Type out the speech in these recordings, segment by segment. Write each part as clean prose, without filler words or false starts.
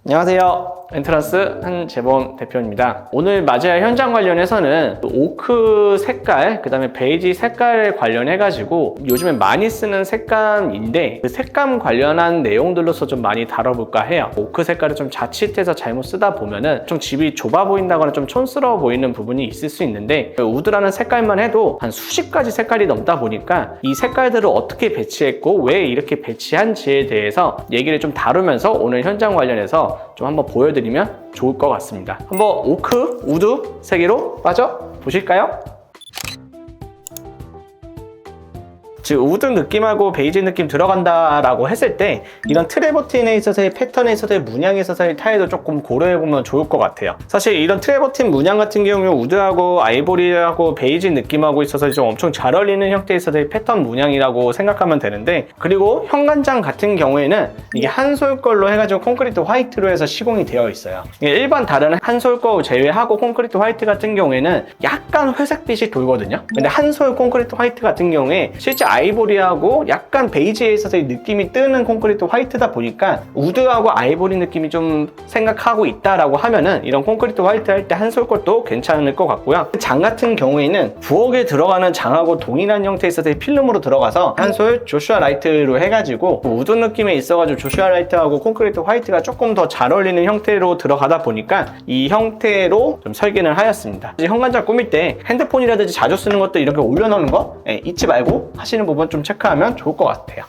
안녕하세요. 엔트런스 한재범 대표입니다. 오늘 맞이할 현장 관련해서는 오크 색깔, 그 다음에 베이지 색깔 관련해가지고 요즘에 많이 쓰는 색감인데 그 색감 관련한 내용들로서 좀 많이 다뤄볼까 해요. 오크 색깔을 좀 자칫해서 잘못 쓰다 보면은 좀 집이 좁아 보인다거나 좀 촌스러워 보이는 부분이 있을 수 있는데 우드라는 색깔만 해도 한 수십 가지 색깔이 넘다 보니까 이 색깔들을 어떻게 배치했고 왜 이렇게 배치한지에 대해서 얘기를 좀 다루면서 오늘 현장 관련해서 좀 한번 보여드리면 좋을 것 같습니다. 한번 오크, 우드 세계로 빠져보실까요? 즉 우드 느낌하고 베이지 느낌 들어간다라고 했을 때 이런 트래버틴에 있어서의 패턴에 있어서의 문양에 있어서의 타일도 조금 고려해보면 좋을 것 같아요. 사실 이런 트래버틴 문양 같은 경우는 우드하고 아이보리하고 베이지 느낌하고 있어서 좀 엄청 잘 어울리는 형태에 있어서의 패턴 문양이라고 생각하면 되는데, 그리고 현관장 같은 경우에는 이게 한솔 걸로 해가지고 콘크리트 화이트로 해서 시공이 되어 있어요. 일반 다른 한솔 거 제외하고 콘크리트 화이트 같은 경우에는 약간 회색빛이 돌거든요. 근데 한솔 콘크리트 화이트 같은 경우에 실제 아이보리하고 약간 베이지에 있어서의 느낌이 뜨는 콘크리트 화이트다 보니까 우드하고 아이보리 느낌이 좀 생각하고 있다라고 하면은 이런 콘크리트 화이트 할 때 한솔 것도 괜찮을 것 같고요. 장 같은 경우에는 부엌에 들어가는 장하고 동일한 형태에 있어서의 필름으로 들어가서 한솔 조슈아 라이트로 해가지고 우드 느낌에 있어가지고 조슈아 라이트하고 콘크리트 화이트가 조금 더 잘 어울리는 형태로 들어가다 보니까 이 형태로 좀 설계를 하였습니다. 현관장 꾸밀 때 핸드폰이라든지 자주 쓰는 것도 이렇게 올려놓는 거 잊지 말고 하시는 부분 좀 체크하면 좋을 것 같아요.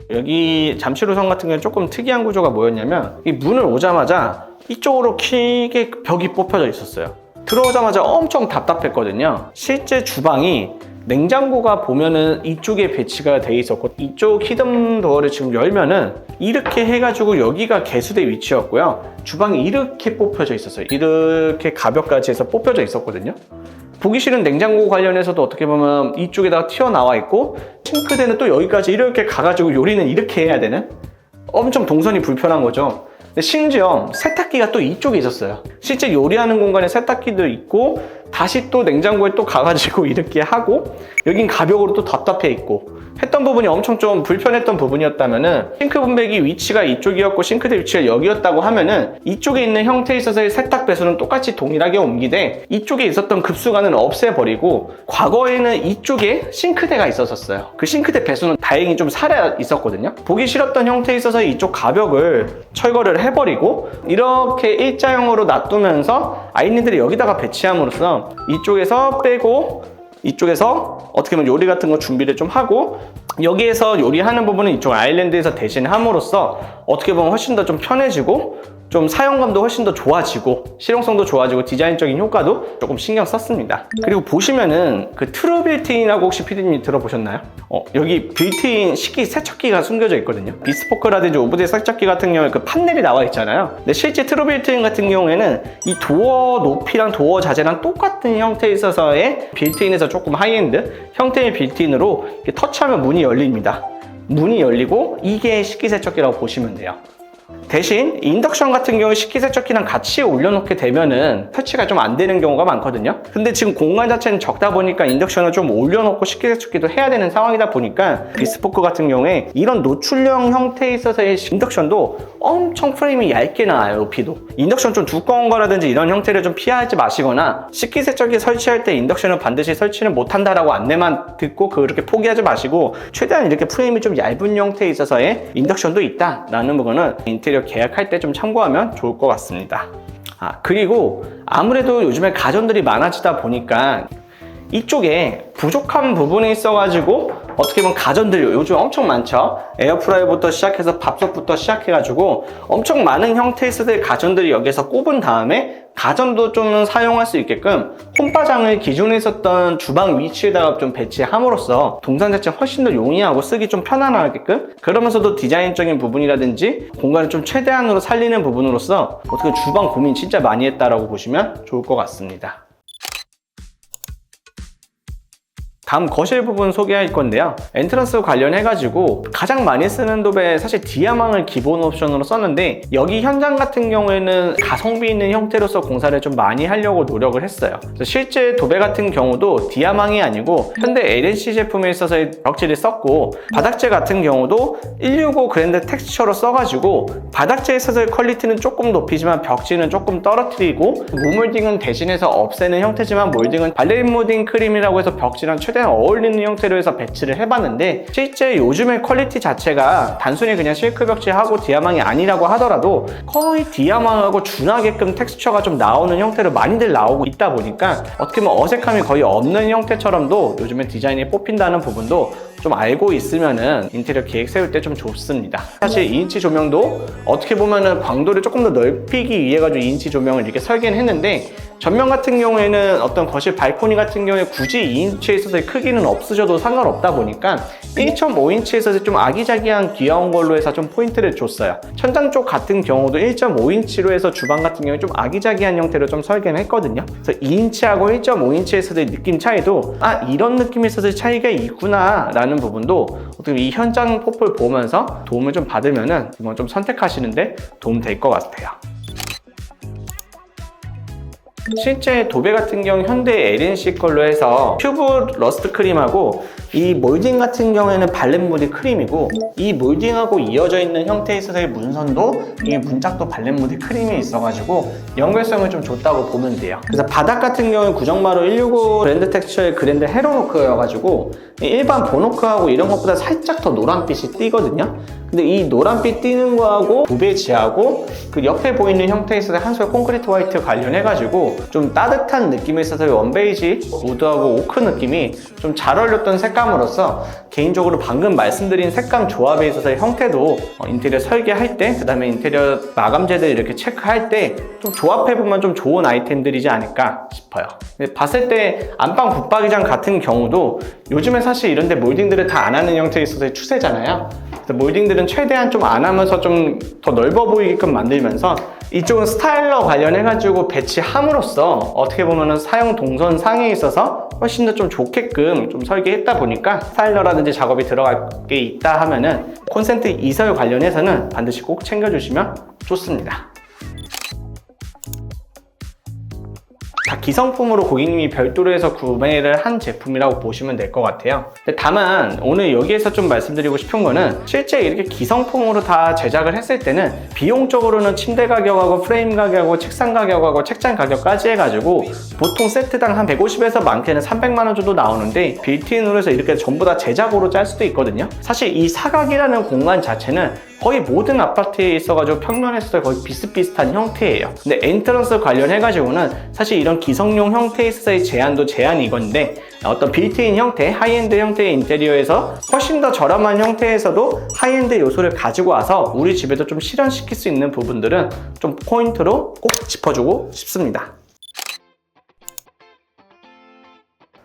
여기 잠실우선 같은 경우는 조금 특이한 구조가 뭐였냐면 이 문을 오자마자 이쪽으로 길게 벽이 뽑혀져 있었어요. 들어오자마자 엄청 답답했거든요. 실제 주방이 냉장고가 보면은 이쪽에 배치가 돼 있었고 이쪽 히든 도어를 지금 열면은 이렇게 해가지고 여기가 개수대 위치였고요. 주방이 이렇게 뽑혀져 있었어요. 이렇게 가벽까지 해서 뽑혀져 있었거든요. 보기 싫은 냉장고 관련해서도 어떻게 보면 이쪽에다가 튀어나와 있고 싱크대는 또 여기까지 이렇게 가가지고 요리는 이렇게 해야 되는 엄청 동선이 불편한 거죠. 근데 심지어 세탁기가 또 이쪽에 있었어요. 실제 요리하는 공간에 세탁기도 있고 다시 또 냉장고에 또 가가지고 이렇게 하고 여긴 가벽으로 또 답답해 있고 했던 부분이 엄청 좀 불편했던 부분이었다면은 싱크 분배기 위치가 이쪽이었고 싱크대 위치가 여기였다고 하면은 이쪽에 있는 형태에 있어서의 세탁 배수는 똑같이 동일하게 옮기되 이쪽에 있었던 급수관은 없애버리고 과거에는 이쪽에 싱크대가 있었어요. 그 싱크대 배수는 다행히 좀 살아 있었거든요. 보기 싫었던 형태에 있어서 이쪽 가벽을 철거를 해버리고 이렇게 일자형으로 놔두면서 아이님들이 여기다가 배치함으로써 이쪽에서 빼고 이쪽에서 어떻게 보면 요리 같은 거 준비를 좀 하고 여기에서 요리하는 부분은 이쪽 아일랜드에서 대신함으로써 어떻게 보면 훨씬 더 좀 편해지고 좀 사용감도 훨씬 더 좋아지고 실용성도 좋아지고 디자인적인 효과도 조금 신경 썼습니다. 그리고 보시면은 그 트루 빌트인이라고 혹시 PD님 들어보셨나요? 여기 빌트인 식기 세척기가 숨겨져 있거든요. 비스포크라든지 오브제 세척기 같은 경우에 그 판넬이 나와 있잖아요. 근데 실제 트루 빌트인 같은 경우에는 이 도어 높이랑 도어 자재랑 똑같은 형태에 있어서의 빌트인에서 조금 하이엔드 형태의 빌트인으로 이렇게 터치하면 문이 열립니다. 문이 열리고 이게 식기세척기라고 보시면 돼요. 대신 인덕션 같은 경우 식기세척기랑 같이 올려놓게 되면은 설치가 좀 안 되는 경우가 많거든요. 근데 지금 공간 자체는 적다 보니까 인덕션을 좀 올려놓고 식기세척기도 해야 되는 상황이다 보니까 비스포크 같은 경우에 이런 노출형 형태에 있어서의 인덕션도 엄청 프레임이 얇게 나와요. 높이도 인덕션 좀 두꺼운 거라든지 이런 형태를 좀 피하지 마시거나 식기세척기 설치할 때 인덕션은 반드시 설치를 못한다라고 안내만 듣고 그렇게 포기하지 마시고 최대한 이렇게 프레임이 좀 얇은 형태에 있어서의 인덕션도 있다라는 부분은 인테리어 계약할 때 좀 참고하면 좋을 것 같습니다. 그리고 아무래도 요즘에 가전들이 많아지다 보니까 이쪽에 부족한 부분이 있어가지고 어떻게 보면 가전들 요즘 엄청 많죠. 에어프라이어부터 시작해서 밥솥부터 시작해가지고 엄청 많은 형태의 가전들이 여기서 꼽은 다음에 가전도 좀 사용할 수 있게끔 홈바장을 기존에 있었던 주방 위치에다가 좀 배치함으로써 동선 자체 훨씬 더 용이하고 쓰기 좀 편안하게끔, 그러면서도 디자인적인 부분이라든지 공간을 좀 최대한으로 살리는 부분으로서 어떻게 주방 고민 진짜 많이 했다라고 보시면 좋을 것 같습니다. 다음 거실 부분 소개할 건데요. 엔트런스 관련해가지고 가장 많이 쓰는 도배 사실 디아망을 기본 옵션으로 썼는데 여기 현장 같은 경우에는 가성비 있는 형태로서 공사를 좀 많이 하려고 노력을 했어요. 그래서 실제 도배 같은 경우도 디아망이 아니고 현대 LNC 제품에 있어서 벽지를 썼고 바닥재 같은 경우도 165 그랜드 텍스처로 써가지고 바닥재에 있어서의 퀄리티는 조금 높이지만 벽지는 조금 떨어뜨리고 무몰딩은 대신해서 없애는 형태지만 몰딩은 발레린 모딩 크림이라고 해서 벽지랑 최대한 어울리는 형태로 해서 배치를 해봤는데 실제 요즘의 퀄리티 자체가 단순히 그냥 실크 벽지하고 디아망이 아니라고 하더라도 거의 디아망하고 준하게끔 텍스처가 좀 나오는 형태로 많이들 나오고 있다 보니까 어떻게 보면 어색함이 거의 없는 형태처럼도 요즘에 디자인이 뽑힌다는 부분도 좀 알고 있으면은 인테리어 계획 세울 때 좀 좋습니다. 사실 2인치 조명도 어떻게 보면은 광도를 조금 더 넓히기 위해 가지고 2인치 조명을 이렇게 설계는 했는데 전면 같은 경우에는 어떤 거실 발코니 같은 경우에 굳이 2인치에 있어서의 크기는 없으셔도 상관없다 보니까 1.5인치에서 좀 아기자기한 귀여운 걸로 해서 좀 포인트를 줬어요. 천장 쪽 같은 경우도 1.5인치로 해서 주방 같은 경우에 좀 아기자기한 형태로 좀 설계를 했거든요. 그래서 2인치하고 1.5인치에서의 느낌 차이도 이런 느낌에 있어서의 차이가 있구나 라는 부분도 어떻게 이 현장 포폴 보면서 도움을 좀 받으면은 이건 좀 선택하시는데 도움 될 것 같아요. 실제 도배 같은 경우 현대 LNC 걸로 해서 큐브 러스트 크림하고 이 몰딩 같은 경우에는 발렛 모딩 크림이고 이 몰딩하고 이어져 있는 형태에 있어서의 문선도 이 문짝도 발렛 모딩 크림이 있어가지고 연결성을 좀 줬다고 보면 돼요. 그래서 바닥 같은 경우는 구정마루 165 그랜드 텍스처의 그랜드 헤로노크여가지고 일반 보노크하고 이런 것보다 살짝 더 노란빛이 띄거든요. 근데 이 노란빛 띄는 거하고 도배지하고 그 옆에 보이는 형태에 있어서 한솔 콘크리트 화이트 관련해가지고 좀 따뜻한 느낌에 있어서 원베이지 우드하고 오크 느낌이 좀 잘 어울렸던 색감으로서 개인적으로 방금 말씀드린 색감 조합에 있어서의 형태도 인테리어 설계할 때 그 다음에 인테리어 마감재들 이렇게 체크할 때 좀 조합해보면 좀 좋은 아이템들이지 않을까 싶어요. 봤을 때 안방 붙박이장 같은 경우도 요즘에 사실 이런데 몰딩들을 다 안 하는 형태에 있어서의 추세잖아요. 몰딩들은 최대한 좀 안 하면서 좀 더 넓어 보이게끔 만들면서 이쪽은 스타일러 관련해가지고 배치함으로써 어떻게 보면은 사용 동선 상에 있어서 훨씬 더 좀 좋게끔 좀 설계했다 보니까 스타일러라든지 작업이 들어갈 게 있다 하면은 콘센트 이설 관련해서는 반드시 꼭 챙겨주시면 좋습니다. 다 기성품으로 고객님이 별도로 해서 구매를 한 제품이라고 보시면 될 것 같아요. 근데 다만 오늘 여기에서 좀 말씀드리고 싶은 거는 실제 이렇게 기성품으로 다 제작을 했을 때는 비용적으로는 침대 가격하고 프레임 가격하고 책상 가격하고 책장 가격까지 해가지고 보통 세트당 한 150에서 많게는 300만 원 정도 나오는데 빌트인으로 해서 이렇게 전부 다 제작으로 짤 수도 있거든요. 사실 이 사각이라는 공간 자체는 거의 모든 아파트에 있어가지고 평면에서 거의 비슷비슷한 형태예요. 근데 엔트런스 관련해가지고는 사실 이런 기성용 형태에 있어서의 제한도 제한이건데 어떤 빌트인 형태, 하이엔드 형태의 인테리어에서 훨씬 더 저렴한 형태에서도 하이엔드 요소를 가지고 와서 우리 집에도 좀 실현시킬 수 있는 부분들은 좀 포인트로 꼭 짚어주고 싶습니다.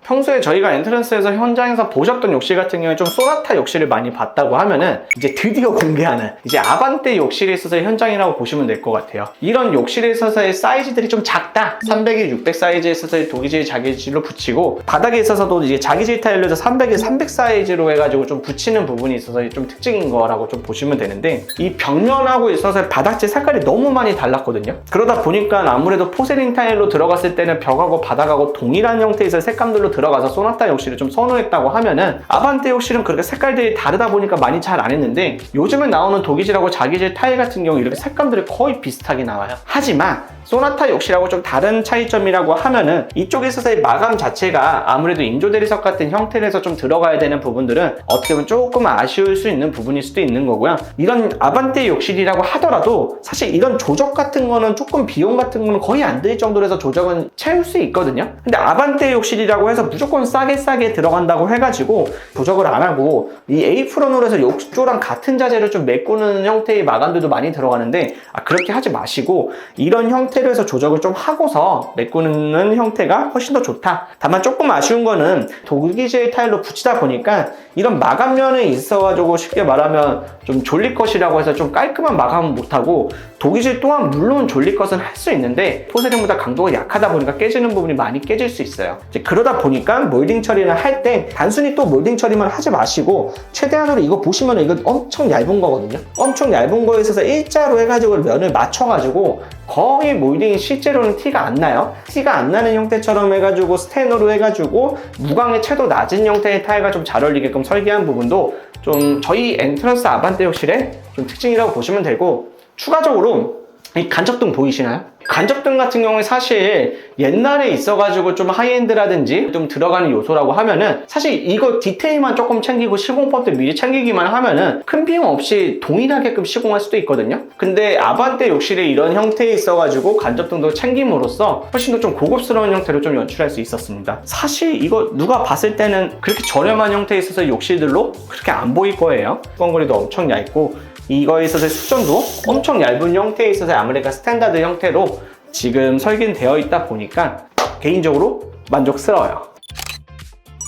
평소에 저희가 엔트런스에서 현장에서 보셨던 욕실 같은 경우에 좀 소나타 욕실을 많이 봤다고 하면은 이제 드디어 공개하는 이제 아반떼 욕실에 있어서의 현장이라고 보시면 될 것 같아요. 이런 욕실에 있어서의 사이즈들이 좀 작다. 300에 600 사이즈에 있어서의 도기질 자기질로 붙이고 바닥에 있어서도 이제 자기질 타일로 해서 300에 300 사이즈로 해가지고 좀 붙이는 부분이 있어서 좀 특징인 거라고 좀 보시면 되는데 이 벽면하고 있어서 바닥재 색깔이 너무 많이 달랐거든요. 그러다 보니까 아무래도 포세린 타일로 들어갔을 때는 벽하고 바닥하고 동일한 형태에서 색감들로 들어가서 소나타 욕실을 좀 선호했다고 하면은 아반떼 욕실은 그렇게 색깔들이 다르다 보니까 많이 잘 안 했는데 요즘에 나오는 도기질하고 자기질 타일 같은 경우 이렇게 색감들이 거의 비슷하게 나와요. 하지만 소나타 욕실하고 좀 다른 차이점이라고 하면은 이쪽에 있어서의 마감 자체가 아무래도 인조 대리석 같은 형태에서 좀 들어가야 되는 부분들은 어떻게 보면 조금 아쉬울 수 있는 부분일 수도 있는 거고요. 이런 아반떼 욕실이라고 하더라도 사실 이런 조적 같은 거는 조금 비용 같은 거는 거의 안 들 정도로 해서 조적은 채울 수 있거든요. 근데 아반떼 욕실이라고 해서 무조건 싸게 들어간다고 해가지고 조적을 안 하고 이 에이프런으로 해서 욕조랑 같은 자재를 좀 메꾸는 형태의 마감들도 많이 들어가는데 그렇게 하지 마시고 이런 형태로 해서 조적을 좀 하고서 메꾸는 형태가 훨씬 더 좋다. 다만 조금 아쉬운 거는 도기질 타일로 붙이다 보니까 이런 마감면에 있어가지고 쉽게 말하면 좀 졸릴 것이라고 해서 좀 깔끔한 마감은 못하고 도기질 또한 물론 졸릴 것은 할 수 있는데 포세린보다 강도가 약하다 보니까 깨지는 부분이 많이 깨질 수 있어요. 이제 그러다 보니 보니까 몰딩 처리를 할 때 단순히 또 몰딩 처리만 하지 마시고 최대한으로 이거 보시면 이거 엄청 얇은 거거든요. 엄청 얇은 거에 있어서 일자로 해가지고 면을 맞춰가지고 거의 몰딩이 실제로는 티가 안 나요. 티가 안 나는 형태처럼 해가지고 스테너로 해가지고 무광의 채도 낮은 형태의 타일과 좀 잘 어울리게끔 설계한 부분도 좀 저희 엔트런스 아반떼 욕실의 좀 특징이라고 보시면 되고, 추가적으로 이 간접등 보이시나요? 간접등 같은 경우에 사실 옛날에 있어가지고 좀 하이엔드라든지 좀 들어가는 요소라고 하면은 사실 이거 디테일만 조금 챙기고 시공법도 미리 챙기기만 하면은 큰 비용 없이 동일하게끔 시공할 수도 있거든요. 근데 아반떼 욕실에 이런 형태에 있어가지고 간접등도 챙김으로써 훨씬 더 좀 고급스러운 형태로 좀 연출할 수 있었습니다. 사실 이거 누가 봤을 때는 그렇게 저렴한 형태에 있어서 욕실들로 그렇게 안 보일 거예요. 뚜껑거리도 엄청 얇고 이거에 있어서의 수전도 엄청 얇은 형태에 있어서 아메리카 스탠다드 형태로 지금 설계되어 있다 보니까 개인적으로 만족스러워요.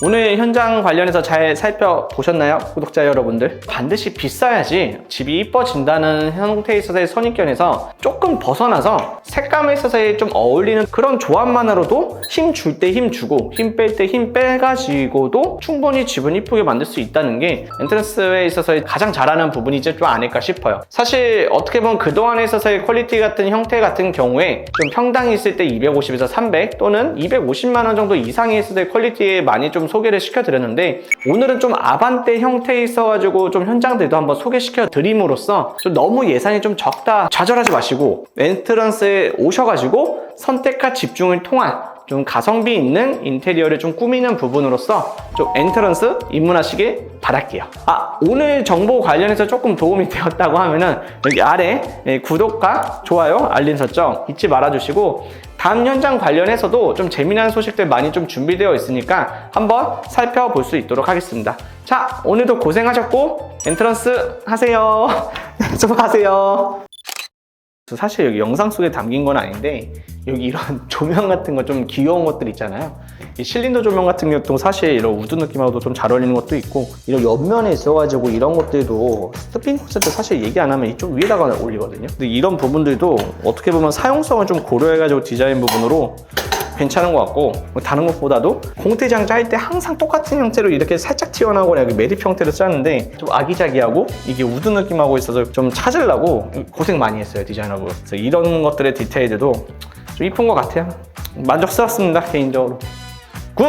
오늘 현장 관련해서 잘 살펴보셨나요? 구독자 여러분들, 반드시 비싸야지 집이 이뻐진다는 형태에 있어서의 선입견에서 조금 벗어나서 색감에 있어서의 좀 어울리는 그런 조합만으로도 힘 줄 때 힘 주고 힘 뺄 때 힘 빼가지고도 충분히 집은 이쁘게 만들 수 있다는 게 엔트런스에 있어서의 가장 잘하는 부분이지 좀 아닐까 싶어요. 사실 어떻게 보면 그동안에 있어서의 퀄리티 같은 형태 같은 경우에 좀 평당이 있을 때 250에서 300 또는 250만 원 정도 이상의 있어서의 퀄리티에 많이 좀 소개를 시켜드렸는데, 오늘은 좀 아반떼 형태에 있어가지고 좀 현장들도 한번 소개시켜 드림으로써 좀 너무 예산이 좀 적다 좌절하지 마시고 엔트런스에 오셔가지고 선택과 집중을 통한 좀 가성비 있는 인테리어를 좀 꾸미는 부분으로서 좀 엔트런스 입문하시길 바랄게요. 오늘 정보 관련해서 조금 도움이 되었다고 하면은 여기 아래 구독과 좋아요, 알림 설정 잊지 말아주시고, 다음 현장 관련해서도 좀 재미난 소식들 많이 좀 준비되어 있으니까 한번 살펴볼 수 있도록 하겠습니다. 자, 오늘도 고생하셨고 엔트런스 하세요. 수고하세요. 사실 여기 영상 속에 담긴 건 아닌데 여기 이런 조명 같은 거 좀 귀여운 것들 있잖아요. 이 실린더 조명 같은 것도 사실 이런 우드 느낌하고도 좀 잘 어울리는 것도 있고, 이런 옆면에 있어가지고 이런 것들도 스핀 콘센트 사실 얘기 안 하면 이쪽 위에다가 올리거든요. 근데 이런 부분들도 어떻게 보면 사용성을 좀 고려해가지고 디자인 부분으로 괜찮은 것 같고, 다른 것보다도 공태장 짤 때 항상 똑같은 형태로 이렇게 살짝 튀어나오거나 여기 매립 형태로 짰는데 좀 아기자기하고 이게 우드 느낌하고 있어서 좀 찾으려고 고생 많이 했어요, 디자이너분. 그래서 이런 것들의 디테일들도 좀 이쁜 것 같아요. 만족스럽습니다, 개인적으로. 굿!